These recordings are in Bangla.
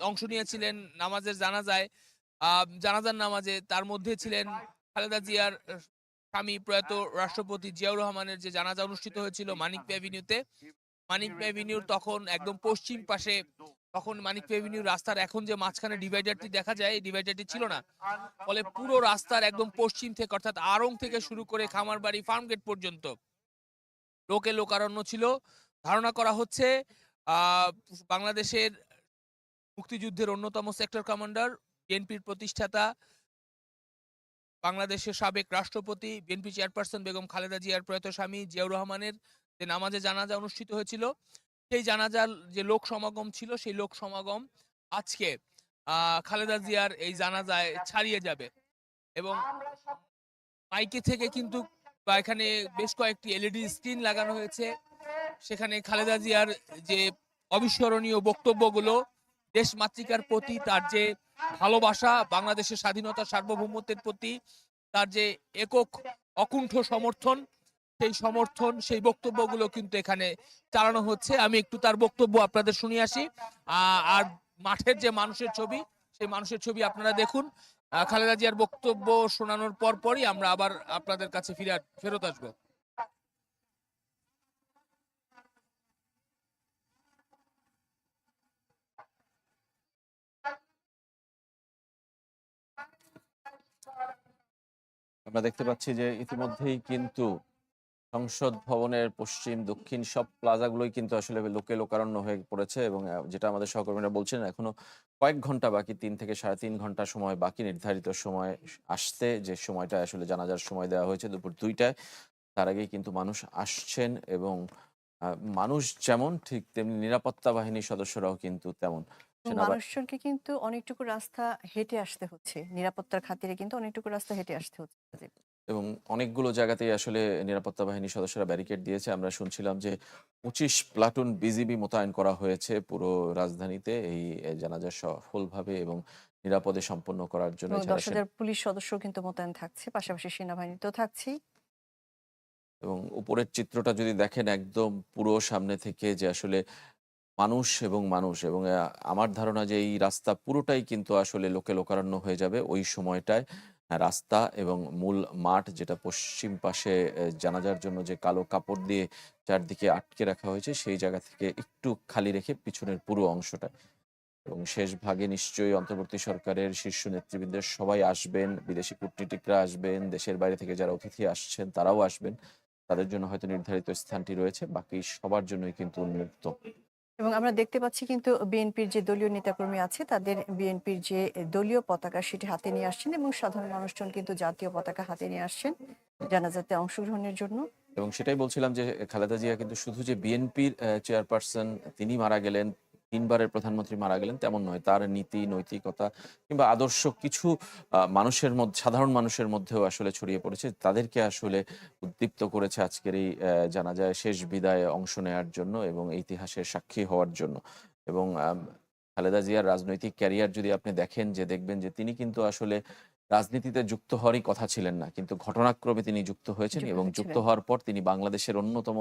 অংশ নিয়েছিলেন নামাজের জানাজায়, জানাজার নামাজে। তার মধ্যে ছিলেন খালেদা জিয়ার স্বামী প্রয়াত রাষ্ট্রপতি জিয়াউর রহমানের যে জানাজা অনুষ্ঠিত হয়েছিল মানিক এভিনিউতে। মানিক এভিনিউর তখন একদম পশ্চিম পাশে, তখন মানিক এভিনিউ রাস্তার এখন যে মাঝখানে ডিভাইডারটি দেখা যায়, এই ডিভাইডারটি ছিল না। ফলে পুরো রাস্তার একদম পশ্চিম থেকে, অর্থাৎ আড়ং থেকে শুরু করে খামারবাড়ি ফার্মগেট পর্যন্ত লোকে লোকারণ্য ছিল। ধারণা করা হচ্ছে আহ, বাংলাদেশের মুক্তিযুদ্ধের অন্যতম সেক্টর কমান্ডার, বিএনপির প্রতিষ্ঠাতা, বাংলাদেশের সাবেক রাষ্ট্রপতি, বিএনপি চেয়ারপারসন বেগম খালেদা জিয়ার প্রয়াত স্বামী জিয়াউর রহমানের যে নামাজে জানাজা অনুষ্ঠিত হয়েছিল, সেই জানাজার যে লোক সমাগম ছিল, সেই লোক সমাগম আজকে খালেদা জিয়ার এই জানাজায় ছাড়িয়ে যাবে। এবং মাইকে থেকে কিন্তু বা এখানে বেশ কয়েকটি এলইডি স্ক্রিন লাগানো হয়েছে। সেখানে খালেদা জিয়ার যে অবিস্মরণীয় বক্তব্যগুলো, দেশমাতৃকার প্রতি তার যে ভালোবাসা, বাংলাদেশের স্বাধীনতা সার্বভৌমত্বের প্রতি তার যে একক অকুণ্ঠ সমর্থন, সেই সমর্থন, সেই বক্তব্যগুলো কিন্তু এখানে চালানো হচ্ছে। আমি একটু তার বক্তব্য আপনাদের শুনিয়ে আসি। আর মাঠের যে মানুষের ছবি, সেই মানুষের ছবি আপনারা দেখুন। খালেদা জিয়ার বক্তব্য শোনানোর পরই আমরা আবার আপনাদের কাছে ফেরত আসবো। আমরা দেখতে পাচ্ছি যে ইতিমধ্যেই কিন্তু সংসদ ভবনের পশ্চিম দক্ষিণ সব প্লাজাগুলোই কিন্তু আসলে লোকে লোকারণ্য হয়ে পড়েছে, এবং যেটা আমাদের সহকর্মীরা বলছেন, এখনো কয়েক ঘন্টা বাকি, 3 থেকে 3.5 ঘন্টা সময় বাকি নির্ধারিত সময় আসতে, যে সময়টা আসলে জানাজার সময় দেওয়া হয়েছে দুপুর 2টায়। তার আগেই কিন্তু মানুষ আসছেন, এবং মানুষ যেমন ঠিক তেমনি নিরাপত্তা বাহিনীর সদস্যরাও কিন্তু তেমন। মানুষজনকে কিন্তু অনেকটুকু রাস্তা হেঁটে আসতে হচ্ছে। নিরাপত্তার খাতিরে কিন্তু অনেকটুকু রাস্তা হেঁটে আসতে হচ্ছে তাদের। এবং অনেকগুলো জায়গাতেই আসলে নিরাপত্তা বাহিনীর সদস্যরা ব্যারিকেড দিয়েছে। আমরা শুনছিলাম যে 25 প্লাটুন বিজিবি মোতায়েন করা হয়েছে পুরো রাজধানীতে এই জানাজা সফলভাবে এবং নিরাপদে সম্পন্ন করার জন্য। এবং এছাড়া ১০,০০০ পুলিশ সদস্যও কিন্তু মোতায়েন থাকছে। পাশাপাশি সেনাবাহিনী তো থাকছেই। এবং উপরের চিত্রটা যদি দেখেন একদম পুরো সামনে থেকে, যে আসলে মানুষ এবং মানুষ, এবং আমার ধারণা যে এই রাস্তা পুরোটাই কিন্তু আসলে লোকে লোকারণ্য হয়ে যাবে ওই সময়টায়। রাস্তা এবং মূল মাঠ, যেটা পশ্চিম পাশে জানাজার জন্য যে কালো কাপড় দিয়ে চারদিকে আটকে রাখা হয়েছে, সেই জায়গা থেকে একটু খালি রেখে পিছনের পুরো অংশটা। এবং শেষ ভাগে নিশ্চয়ই অন্তর্বর্তী সরকারের শীর্ষ নেতৃবৃন্দের সবাই আসবেন, বিদেশি কূটনীতিকরা আসবেন, দেশের বাইরে থেকে যারা অতিথি আসছেন তারাও আসবেন। তাদের জন্য হয়তো নির্ধারিত স্থানটি রয়েছে, বাকি সবার জন্যই কিন্তু উন্মুক্ত। এবং আমরা দেখতে পাচ্ছি কিন্তু বিএনপির যে দলীয় নেতাকর্মী আছে তাদের বিএনপির যে দলীয় পতাকা সেটি হাতে নিয়ে আসছেন, এবং সাধারণ মানুষজন কিন্তু জাতীয় পতাকা হাতে নিয়ে আসছেন জানাজাতে অংশগ্রহণের জন্য। এবং সেটাই বলছিলাম যে খালেদা জিয়া কিন্তু শুধু যে বিএনপির চেয়ারপারসন তিনি মারা গেলেন, 3 বারের প্রধানমন্ত্রী মারা গেলেন, তেমন নয়। তার নীতি, নৈতিকতা কিংবা আদর্শ কিছু মানুষের মধ্যে, সাধারণ মানুষের মধ্যেও আসলে ছড়িয়ে পড়েছে। তাদেরকে আসলে উদ্দীপ্ত করেছে আজকের এই জানাজায় শেষ বিদায়ে অংশ নেয়ার জন্য এবং ইতিহাসের সাক্ষী হওয়ার জন্য। এবং খালেদা জিয়ার রাজনৈতিক ক্যারিয়ার যদি আপনি দেখেন, যে দেখবেন যে তিনি কিন্তু আসলে রাজনীতিতে যুক্ত হওয়ারই কথা ছিলেন না। কিন্তু ঘটনাক্রমে তিনি যুক্ত হয়েছেন, যুক্ত এবং যুক্ত হয়েছিলেন। হওয়ার পর তিনি বাংলাদেশের অন্যতম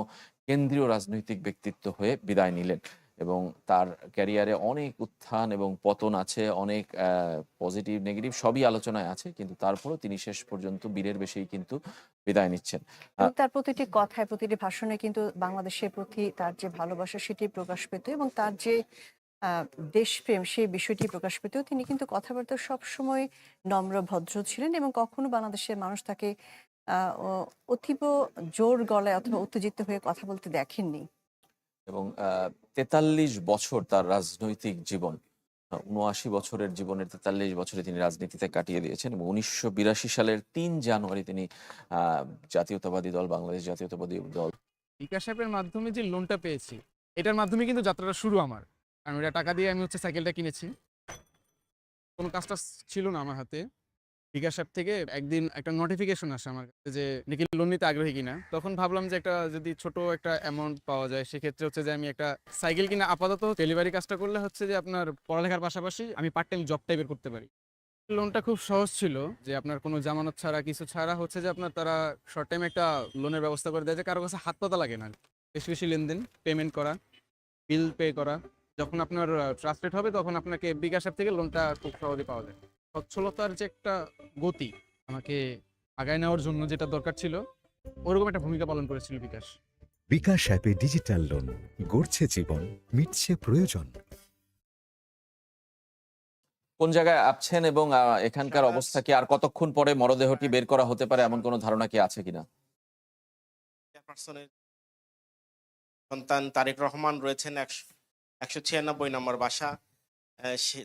কেন্দ্রীয় রাজনৈতিক ব্যক্তিত্ব হয়ে বিদায় নিলেন। এবং তার ক্যারিয়ারে অনেক উত্থান এবং পতন আছে, অনেক পজিটিভ, নেগেটিভ সবই আলোচনায় আছে। কিন্তু তারপরেও তিনি শেষ পর্যন্ত বীরের বেশেই কিন্তু বিদায় নিচ্ছেন। আ এবং তার প্রতিটি কথায়, প্রতিটি ভাষণে কিন্তু বাংলাদেশের প্রতি তার যে ভালোবাসা সেটি প্রকাশ পেত, এবং তার যে আহ, দেশপ্রেম সেই বিষয়টি প্রকাশ পেত। তিনি কিন্তু কথাবার্তা সবসময় নম্র ভদ্র ছিলেন, এবং কখনো বাংলাদেশের মানুষ তাকে অতীব জোর গলায় অথবা উত্তেজিত হয়ে কথা বলতে দেখেননি। এবং ৪৩ বছর তার রাজনৈতিক জীবন। ৭৯ বছরের জীবনের ৪৩ বছরে তিনি রাজনীতিতে কাটিয়ে দিয়েছেন, এবং ১৯৮২ সালের ৩ জানুয়ারি তিনি আ জাতীয়তাবাদী দল, বাংলাদেশ জাতীয়তাবাদী দল। বিকাশ অ্যাপের মাধ্যমে যে লোনটা পেয়েছি, এটার মাধ্যমে কিন্তু যাত্রাটা শুরু আমার। কারণ ওটা টাকা দিয়ে আমি সাইকেলটা কিনেছি। কোনো কাজ-টাজ ছিল না আমার হাতে। বিকাশ অ্যাপ থেকে একদিন একটা নোটিফিকেশন আসে আমার কাছে যে নিখিল লোন নিতে আগ্রহী কিনা। তখন ভাবলাম যে একটা যদি ছোট একটা অ্যামাউন্ট পাওয়া যায়, সেক্ষেত্রে যে আমি একটা সাইকেল কিনা আপাতত ডেলিভারি কাজটা করলে যে আপনার পড়ালেখার পাশাপাশি আমি পার্ট টাইম জব টাইপের করতে পারি। লোনটা খুব সহজ ছিল, যে আপনার কোনো জামানত ছাড়া, কিছু ছাড়া যে আপনার তারা শর্ট টাইম একটা লোনের ব্যবস্থা করে দেয়, যে কারো কাছে হাত পাতা লাগে না। বেশি বেশি লেনদেন, পেমেন্ট করা, বিল পে করা, যখন আপনার ট্রাস্টেড হবে তখন আপনাকে বিকাশ অ্যাপ থেকে লোনটা খুব সহজে পাওয়া যায়। সচ্ছলতার যে একটা গতি আমাকে আগায় নেওয়ার জন্য যেটা দরকার ছিল, ওরকম একটা ভূমিকা পালন করেছিল বিকাশ। বিকাশ অ্যাপে ডিজিটাল লোন গড়ছে জীবন, মিটছে প্রয়োজন। কোন জায়গায় আছেন এবং এখানকার অবস্থা কি, আর কতক্ষণ পরে মরদেহটি বের করা হতে পারে এমন কোনো ধারণা কি আছে কিনা? চেয়ারপারসনের সন্তান তারেক রহমান রয়েছেন 196 নম্বর বাসা,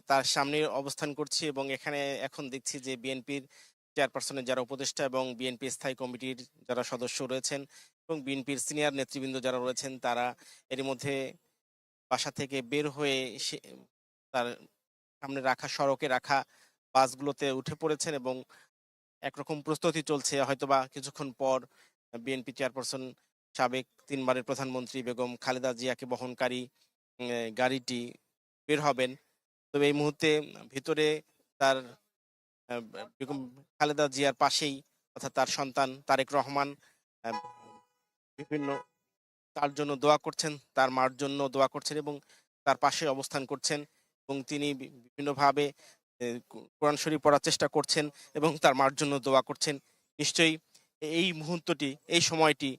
তার সামনে অবস্থান করছি এবং এখানে এখন দেখছি যে বিএনপির চেয়ারপারসনের যারা উপদেষ্টা এবং বিএনপি স্থায়ী কমিটির যারা সদস্য রয়েছেন এবং বিএনপির সিনিয়র নেতৃবৃন্দ যারা রয়েছেন তারা এর মধ্যে বাসা থেকে বের হয়ে তার সামনে রাখা সড়কে রাখা বাসগুলোতে উঠে পড়েছেন এবং একরকম প্রস্তুতি চলছে, হয়তোবা কিছুক্ষণ পর বিএনপি চেয়ারপারসন সাবেক 3 বারের প্রধানমন্ত্রী বেগম খালেদা জিয়াকে বহনকারী গাড়িটি বের হবেন। তবে এই মুহূর্তে ভিতরে তার বেগম খালেদা জিয়ার পাশেই, অর্থাৎ তার সন্তান তারেক রহমান আহ, বিভিন্ন তার জন্য দোয়া করছেন, তার মার জন্য দোয়া করছেন এবং তার পাশে অবস্থান করছেন এবং তিনি বিভিন্নভাবে কোরআন শরীফ পড়ার চেষ্টা করছেন এবং তার মার জন্য দোয়া করছেন। নিশ্চয়ই এই মুহূর্তটি, এই সময়টি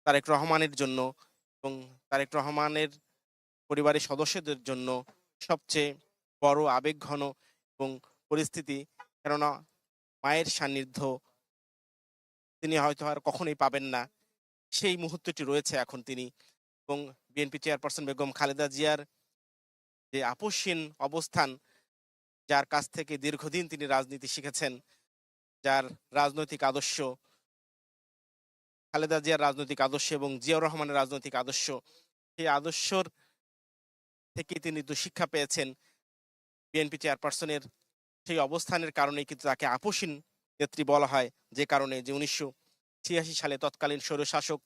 তারেক রহমানের জন্য এবং তারেক রহমানের পরিবারের সদস্যদের জন্য সবচেয়ে বড় আবেগঘন এবং পরিস্থিতি, কেননা মায়ের সান্নিধ্য তিনি হয়তো আর কখনোই পাবেন না, সেই মুহূর্তটি রয়েছে এখন তিনি। এবং বিএনপি চেয়ারপারসন বেগম খালেদা জিয়ার যে আপোষহীন অবস্থান, যার কাছ থেকে দীর্ঘদিন তিনি রাজনীতি শিখেছেন, যার রাজনৈতিক আদর্শ, খালেদা জিয়ার রাজনৈতিক আদর্শ এবং জিয়াউর রহমানের রাজনৈতিক আদর্শ, সেই আদর্শর থেকে তিনি তো শিক্ষা পেয়েছেন। বিএনপি চেয়ারপারসনের সেই অবস্থানের কারণেই কিন্তু তাকে আপোষহীন নেত্রী বলা হয়, যে কারণে যে 1986 সালে তৎকালীন স্বৈরশাসক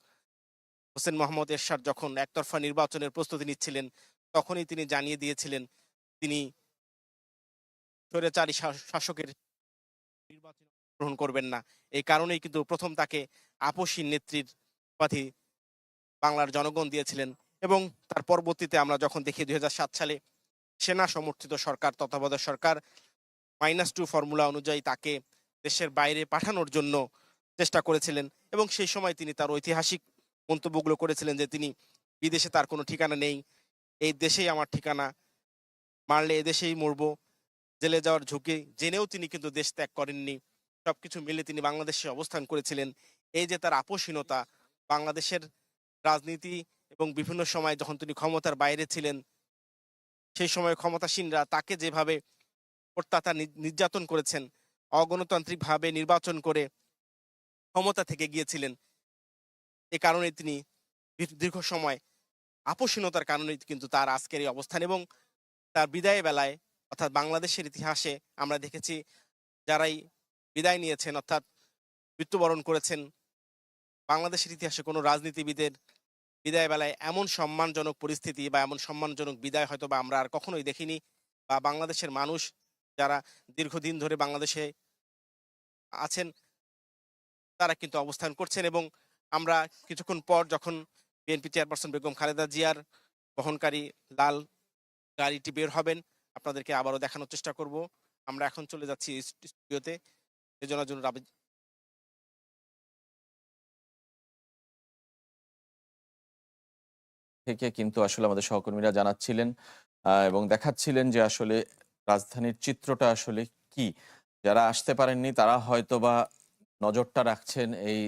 হোসেন মোহাম্মদ এরশাদ যখন একতরফা নির্বাচনের প্রস্তুতি নিচ্ছিলেন, তখনই তিনি জানিয়ে দিয়েছিলেন তিনি স্বৈরাচারী শাসকের নির্বাচন গ্রহণ করবেন না। এই কারণেই কিন্তু প্রথম তাকে আপোষহীন নেত্রীর উপাধি বাংলার জনগণ দিয়েছিলেন এবং তার পরবর্তীতে আমরা যখন দেখি 2007 সালে সেনা সমর্থিত সরকার, তত্ত্বাবধায়ক সরকার -2 ফর্মুলা অনুযায়ী তাকে দেশের বাইরে পাঠানোর জন্য চেষ্টা করেছিলেন এবং সেই সময় তিনি তার ঐতিহাসিক মন্তব্যগুলো করেছিলেন যে তিনি বিদেশে তার কোনো ঠিকানা নেই, এই দেশেই আমার ঠিকানা, মারলে এদেশেই মরবো, জেলে যাওয়ার ঝুঁকি জেনেও তিনি কিন্তু দেশ ত্যাগ করেননি। সবকিছু মিলে তিনি বাংলাদেশে অবস্থান করেছিলেন। এই যে তার আপোষহীনতা, বাংলাদেশের রাজনীতি এবং বিভিন্ন সময় যখন তিনি ক্ষমতার বাইরে ছিলেন, সেই সময় ক্ষমতাসীনরা তাকে যেভাবে অত্যাচার নির্যাতন করেছেন, অগণতান্ত্রিকভাবে নির্বাচন করে ক্ষমতা থেকে গিয়েছিলেন, এ কারণে তিনি দীর্ঘ সময় আপোষহীনতার কারণে কিন্তু তার আজকের এই অবস্থান। এবং তার বিদায় বেলায়, অর্থাৎ বাংলাদেশের ইতিহাসে আমরা দেখেছি যারাই বিদায় নিয়েছেন অর্থাৎ মৃত্যুবরণ করেছেন, বাংলাদেশের ইতিহাসে কোনো রাজনীতিবিদের বিদায় বেলায় এমন সম্মানজনক পরিস্থিতি বা এমন সম্মানজনক বিদায় হয়তো বা আমরা আর কখনোই দেখিনি। বা বাংলাদেশের মানুষ যারা দীর্ঘদিন ধরে বাংলাদেশে আছেন তারা কিন্তু অবস্থান করছেন এবং আমরা কিছুক্ষণ পর যখন বিএনপি চেয়ারপারসন বেগম খালেদা জিয়ার বহনকারী লাল গাড়িটি বের হবেন, আপনাদেরকে আবারও দেখানোর চেষ্টা করব। আমরা এখন চলে যাচ্ছি স্টুডিওতে রেজওয়ানা জুন রাবি। থেকে কিন্তু আসলে আমাদের সহকর্মীরা জানাচ্ছিলেন এবং দেখাচ্ছিলেন যে আসলে রাজধানীর চিত্রটা আসলে কি। যারা আসতে পারেননি তারা হয়তোবা নজরটা রাখছেন এই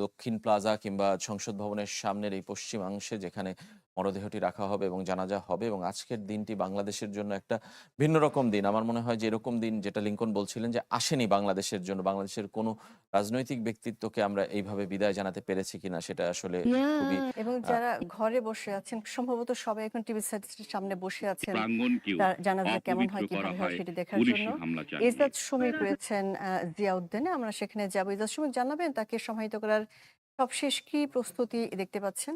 দক্ষিণ প্লাজা কিংবা সংসদ ভবনের সামনের এই পশ্চিমাংশে, যেখানে মরদেহটি রাখা হবে এবং জানাজা হবে। এবং আজকের দিনটি বাংলাদেশের জন্য একটা ভিন্ন রকম দিন। আমার মনে হয় যে এরকম দিন, যেটা লিঙ্কন বলছিলেন যে আসেনি বাংলাদেশের জন্য, বাংলাদেশের কোনো রাজনৈতিক ব্যক্তিত্বকে আমরা এইভাবে বিদায় জানাতে পেরেছি কিনা সেটা আসলে খুবই এবং আহ, যারা ঘরে বসে আছেন, সম্ভবত সবাই এখন টিভি সেটের সামনে বসে আছেন প্রাঙ্গণকেও তার জানাজা কেমন হয়, অপবিত্র করা কিভাবে হয় হয় সেটি দেখার জন্য। পুলিশি হামলা চালিয়ে। ইজাজ শমীক রয়েছেন জিয়া উদ্যানে, আমরা সেখানে যাবো। ইজাজ শমীক, জানাবেন তাকে সমাহিত করার সবশেষ কি প্রস্তুতি দেখতে পাচ্ছেন?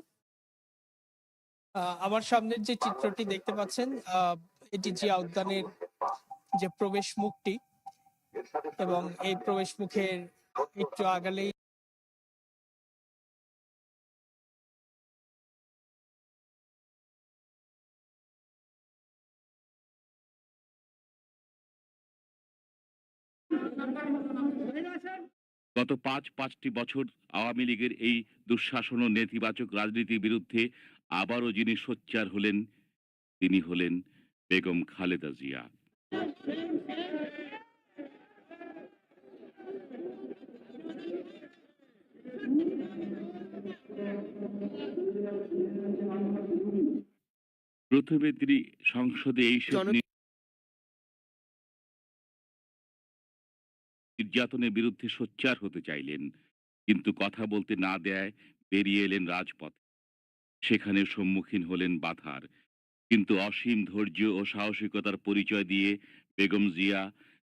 আমার সামনের যে চিত্রটি দেখতে পাচ্ছেন, এটি জিয়া উদ্যানের যে প্রবেশ মুখটি, এবং এই প্রবেশ মুখের একটু আগালেই গত পাঁচটি বছর আওয়ামী লীগের এই দুঃশাসন ও নেতিবাচক রাজনীতির বিরুদ্ধে আবারও যিনি সোচ্চার হলেন তিনি হলেন বেগম খালেদা জিয়া। প্রথমে তিনি সংসদে এই নির্যাতনের বিরুদ্ধে সোচ্চার হতে চাইলেন, কিন্তু কথা বলতে না দেয় বেরিয়ে এলেন রাজপথে। সেখানে সম্মুখীন হলেন বাধার, কিন্তু অসীম ধৈর্য ও সাহসিকতার পরিচয় দিয়ে বেগম জিয়া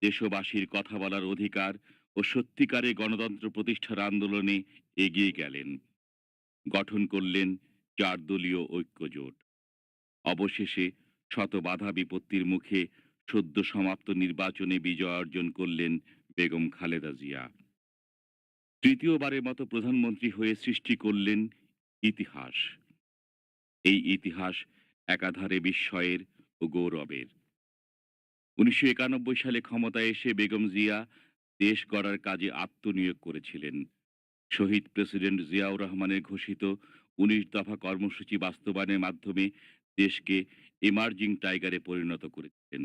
দেশবাসীর কথা বলার অধিকার ও সত্যিকারে গণতন্ত্র প্রতিষ্ঠার আন্দোলনে এগিয়ে গেলেন। গঠন করলেন 4 দলীয় ঐক্যজোট। অবশেষে শত বাধা বিপত্তির মুখে সদ্য সমাপ্ত নির্বাচনে বিজয় অর্জন করলেন বেগম খালেদা জিয়া। তৃতীয়বারের মতো প্রধানমন্ত্রী হয়ে সৃষ্টি করলেন ইতিহাস। এই ইতিহাস একাধারে বিস্ময়ের ও গৌরবের। 1991 সালে ক্ষমতায় এসে বেগম জিয়া দেশ গড়ার কাজে আত্মনিয়োগ করেছিলেন। শহীদ প্রেসিডেন্ট জিয়াউর রহমানের ঘোষিত 19 দফা কর্মসূচি বাস্তবায়নের মাধ্যমে দেশকে এমার্জিং টাইগারে পরিণত করেছিলেন।